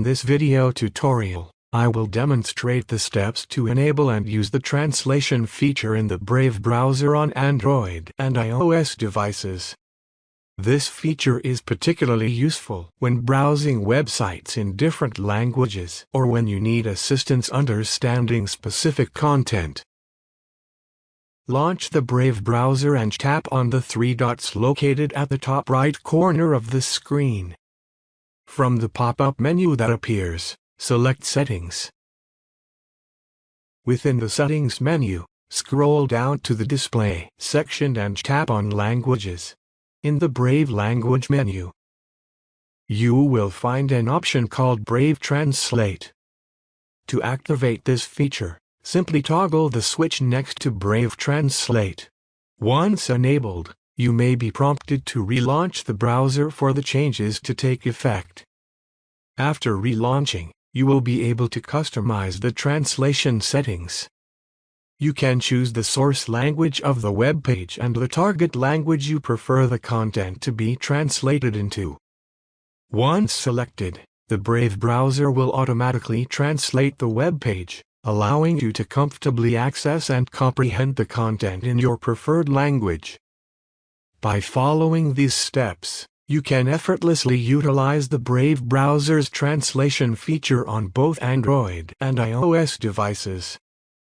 In this video tutorial, I will demonstrate the steps to enable and use the translation feature in the Brave browser on Android and iOS devices. This feature is particularly useful when browsing websites in different languages or when you need assistance understanding specific content. Launch the Brave browser and tap on the three dots located at the top right corner of the screen. From the pop-up menu that appears, select Settings. Within the Settings menu, scroll down to the Display section and tap on Languages. In the Brave language menu, you will find an option called Brave Translate. To activate this feature, simply toggle the switch next to Brave Translate. Once enabled, you may be prompted to relaunch the browser for the changes to take effect. After relaunching, you will be able to customize the translation settings. You can choose the source language of the web page and the target language you prefer the content to be translated into. Once selected, the Brave browser will automatically translate the web page, allowing you to comfortably access and comprehend the content in your preferred language. By following these steps, you can effortlessly utilize the Brave browser's translation feature on both Android and iOS devices,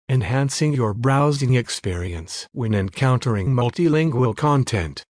enhancing your browsing experience when encountering multilingual content.